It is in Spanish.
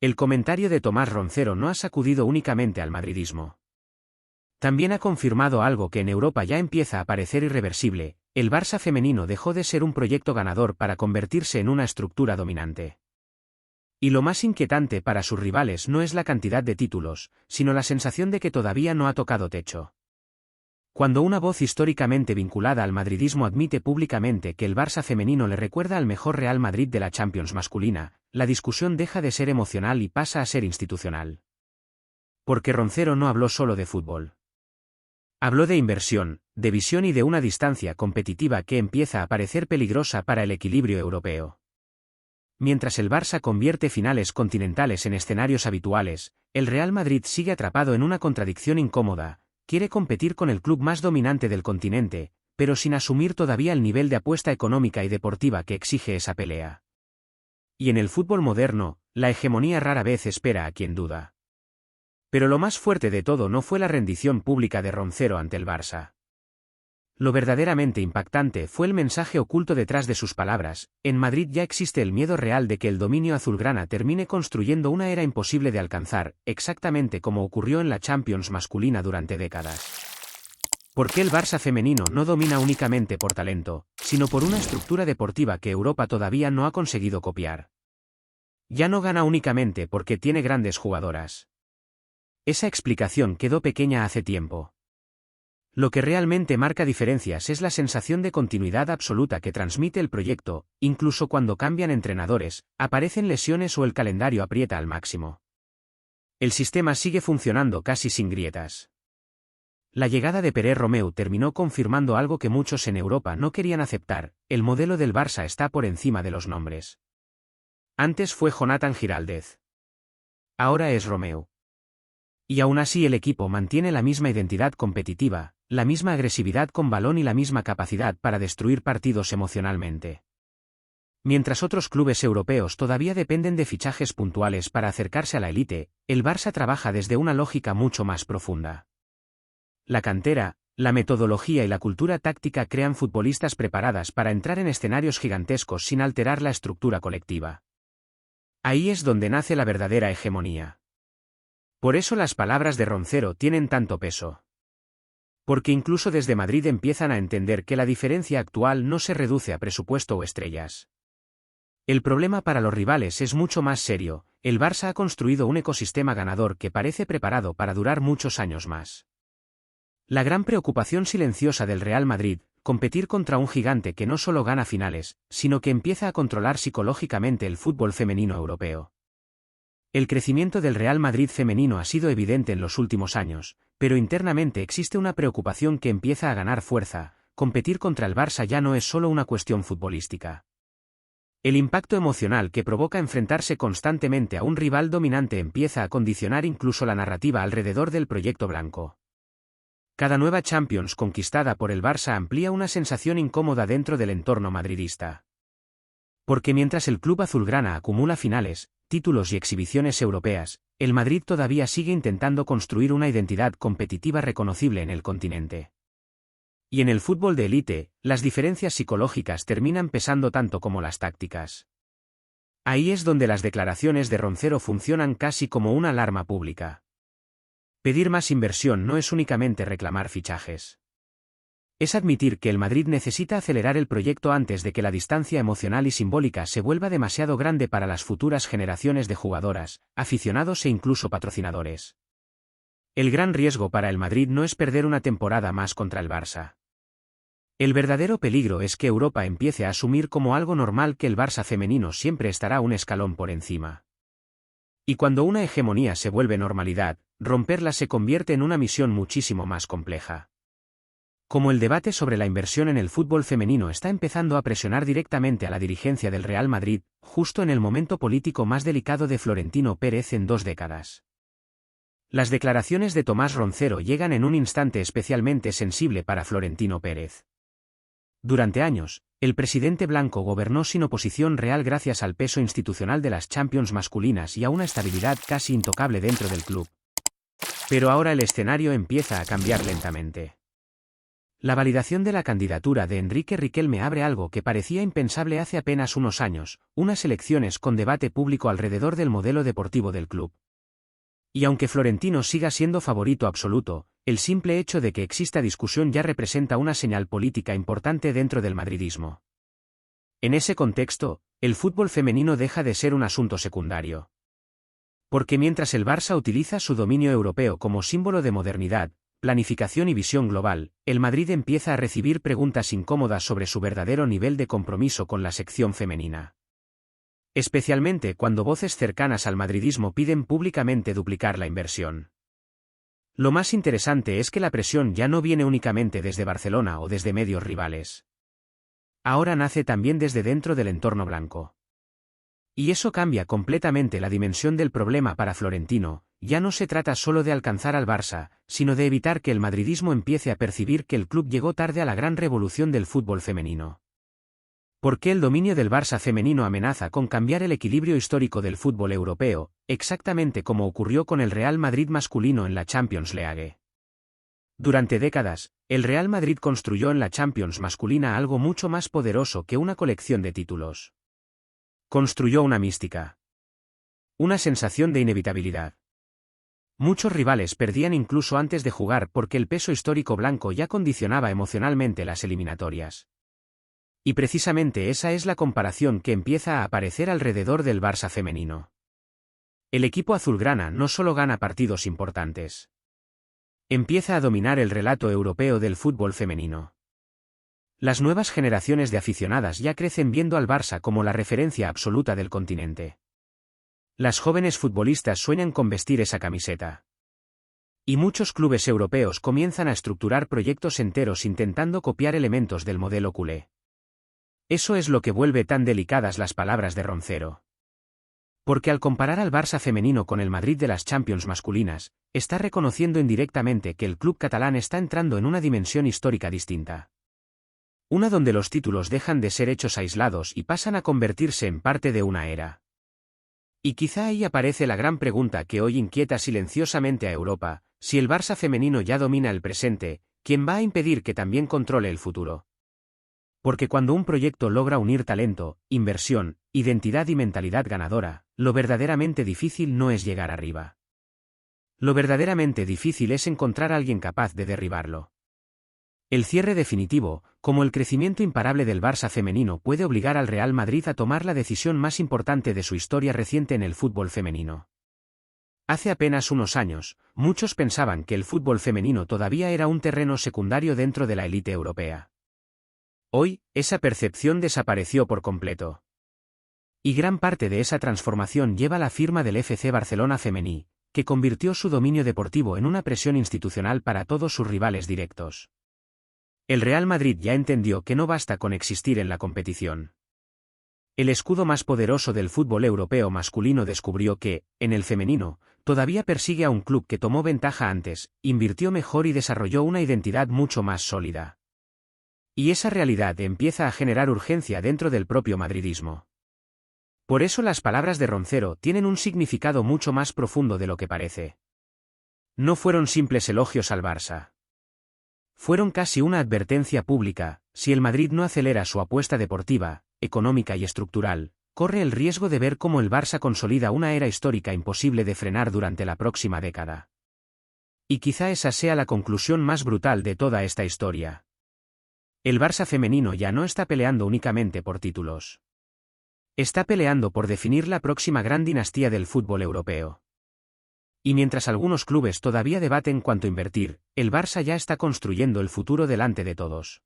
El comentario de Tomás Roncero no ha sacudido únicamente al madridismo. También ha confirmado algo que en Europa ya empieza a parecer irreversible: el Barça femenino dejó de ser un proyecto ganador para convertirse en una estructura dominante. Y lo más inquietante para sus rivales no es la cantidad de títulos, sino la sensación de que todavía no ha tocado techo. Cuando una voz históricamente vinculada al madridismo admite públicamente que el Barça femenino le recuerda al mejor Real Madrid de la Champions masculina, la discusión deja de ser emocional y pasa a ser institucional. Porque Roncero no habló solo de fútbol. Habló de inversión, de visión y de una distancia competitiva que empieza a parecer peligrosa para el equilibrio europeo. Mientras el Barça convierte finales continentales en escenarios habituales, el Real Madrid sigue atrapado en una contradicción incómoda: quiere competir con el club más dominante del continente, pero sin asumir todavía el nivel de apuesta económica y deportiva que exige esa pelea. Y en el fútbol moderno, la hegemonía rara vez espera a quien duda. Pero lo más fuerte de todo no fue la rendición pública de Roncero ante el Barça. Lo verdaderamente impactante fue el mensaje oculto detrás de sus palabras: en Madrid ya existe el miedo real de que el dominio azulgrana termine construyendo una era imposible de alcanzar, exactamente como ocurrió en la Champions masculina durante décadas. Porque el Barça femenino no domina únicamente por talento, sino por una estructura deportiva que Europa todavía no ha conseguido copiar. Ya no gana únicamente porque tiene grandes jugadoras. Esa explicación quedó pequeña hace tiempo. Lo que realmente marca diferencias es la sensación de continuidad absoluta que transmite el proyecto, incluso cuando cambian entrenadores, aparecen lesiones o el calendario aprieta al máximo. El sistema sigue funcionando casi sin grietas. La llegada de Pere Romeu terminó confirmando algo que muchos en Europa no querían aceptar: el modelo del Barça está por encima de los nombres. Antes fue Jonathan Giraldez. Ahora es Romeu. Y aún así el equipo mantiene la misma identidad competitiva, la misma agresividad con balón y la misma capacidad para destruir partidos emocionalmente. Mientras otros clubes europeos todavía dependen de fichajes puntuales para acercarse a la élite, el Barça trabaja desde una lógica mucho más profunda. La cantera, la metodología y la cultura táctica crean futbolistas preparadas para entrar en escenarios gigantescos sin alterar la estructura colectiva. Ahí es donde nace la verdadera hegemonía. Por eso las palabras de Roncero tienen tanto peso. Porque incluso desde Madrid empiezan a entender que la diferencia actual no se reduce a presupuesto o estrellas. El problema para los rivales es mucho más serio: el Barça ha construido un ecosistema ganador que parece preparado para durar muchos años más. La gran preocupación silenciosa del Real Madrid: competir contra un gigante que no solo gana finales, sino que empieza a controlar psicológicamente el fútbol femenino europeo. El crecimiento del Real Madrid femenino ha sido evidente en los últimos años, pero internamente existe una preocupación que empieza a ganar fuerza: competir contra el Barça ya no es solo una cuestión futbolística. El impacto emocional que provoca enfrentarse constantemente a un rival dominante empieza a condicionar incluso la narrativa alrededor del proyecto blanco. Cada nueva Champions conquistada por el Barça amplía una sensación incómoda dentro del entorno madridista. Porque mientras el club azulgrana acumula finales, títulos y exhibiciones europeas, el Madrid todavía sigue intentando construir una identidad competitiva reconocible en el continente. Y en el fútbol de élite, las diferencias psicológicas terminan pesando tanto como las tácticas. Ahí es donde las declaraciones de Roncero funcionan casi como una alarma pública. Pedir más inversión no es únicamente reclamar fichajes. Es admitir que el Madrid necesita acelerar el proyecto antes de que la distancia emocional y simbólica se vuelva demasiado grande para las futuras generaciones de jugadoras, aficionados e incluso patrocinadores. El gran riesgo para el Madrid no es perder una temporada más contra el Barça. El verdadero peligro es que Europa empiece a asumir como algo normal que el Barça femenino siempre estará un escalón por encima. Y cuando una hegemonía se vuelve normalidad, romperla se convierte en una misión muchísimo más compleja. Como el debate sobre la inversión en el fútbol femenino está empezando a presionar directamente a la dirigencia del Real Madrid, justo en el momento político más delicado de Florentino Pérez en 2 décadas. Las declaraciones de Tomás Roncero llegan en un instante especialmente sensible para Florentino Pérez. Durante años, el presidente blanco gobernó sin oposición real gracias al peso institucional de las Champions masculinas y a una estabilidad casi intocable dentro del club. Pero ahora el escenario empieza a cambiar lentamente. La validación de la candidatura de Enrique Riquelme abre algo que parecía impensable hace apenas unos años, unas elecciones con debate público alrededor del modelo deportivo del club. Y aunque Florentino siga siendo favorito absoluto, el simple hecho de que exista discusión ya representa una señal política importante dentro del madridismo. En ese contexto, el fútbol femenino deja de ser un asunto secundario. Porque mientras el Barça utiliza su dominio europeo como símbolo de modernidad, planificación y visión global, el Madrid empieza a recibir preguntas incómodas sobre su verdadero nivel de compromiso con la sección femenina. Especialmente cuando voces cercanas al madridismo piden públicamente duplicar la inversión. Lo más interesante es que la presión ya no viene únicamente desde Barcelona o desde medios rivales. Ahora nace también desde dentro del entorno blanco. Y eso cambia completamente la dimensión del problema para Florentino. Ya no se trata solo de alcanzar al Barça, sino de evitar que el madridismo empiece a percibir que el club llegó tarde a la gran revolución del fútbol femenino. ¿Por qué el dominio del Barça femenino amenaza con cambiar el equilibrio histórico del fútbol europeo, exactamente como ocurrió con el Real Madrid masculino en la Champions League? Durante décadas, el Real Madrid construyó en la Champions masculina algo mucho más poderoso que una colección de títulos. Construyó una mística. Una sensación de inevitabilidad. Muchos rivales perdían incluso antes de jugar porque el peso histórico blanco ya condicionaba emocionalmente las eliminatorias. Y precisamente esa es la comparación que empieza a aparecer alrededor del Barça femenino. El equipo azulgrana no solo gana partidos importantes. Empieza a dominar el relato europeo del fútbol femenino. Las nuevas generaciones de aficionadas ya crecen viendo al Barça como la referencia absoluta del continente. Las jóvenes futbolistas sueñan con vestir esa camiseta. Y muchos clubes europeos comienzan a estructurar proyectos enteros intentando copiar elementos del modelo culé. Eso es lo que vuelve tan delicadas las palabras de Roncero. Porque al comparar al Barça femenino con el Madrid de las Champions masculinas, está reconociendo indirectamente que el club catalán está entrando en una dimensión histórica distinta. Una donde los títulos dejan de ser hechos aislados y pasan a convertirse en parte de una era. Y quizá ahí aparece la gran pregunta que hoy inquieta silenciosamente a Europa: si el Barça femenino ya domina el presente, ¿quién va a impedir que también controle el futuro? Porque cuando un proyecto logra unir talento, inversión, identidad y mentalidad ganadora, lo verdaderamente difícil no es llegar arriba. Lo verdaderamente difícil es encontrar a alguien capaz de derribarlo. El cierre definitivo, como el crecimiento imparable del Barça femenino, puede obligar al Real Madrid a tomar la decisión más importante de su historia reciente en el fútbol femenino. Hace apenas unos años, muchos pensaban que el fútbol femenino todavía era un terreno secundario dentro de la élite europea. Hoy, esa percepción desapareció por completo. Y gran parte de esa transformación lleva la firma del FC Barcelona Femení, que convirtió su dominio deportivo en una presión institucional para todos sus rivales directos. El Real Madrid ya entendió que no basta con existir en la competición. El escudo más poderoso del fútbol europeo masculino descubrió que, en el femenino, todavía persigue a un club que tomó ventaja antes, invirtió mejor y desarrolló una identidad mucho más sólida. Y esa realidad empieza a generar urgencia dentro del propio madridismo. Por eso las palabras de Roncero tienen un significado mucho más profundo de lo que parece. No fueron simples elogios al Barça. Fueron casi una advertencia pública: si el Madrid no acelera su apuesta deportiva, económica y estructural, corre el riesgo de ver cómo el Barça consolida una era histórica imposible de frenar durante la próxima década. Y quizá esa sea la conclusión más brutal de toda esta historia. El Barça femenino ya no está peleando únicamente por títulos. Está peleando por definir la próxima gran dinastía del fútbol europeo. Y mientras algunos clubes todavía debaten cuánto invertir, el Barça ya está construyendo el futuro delante de todos.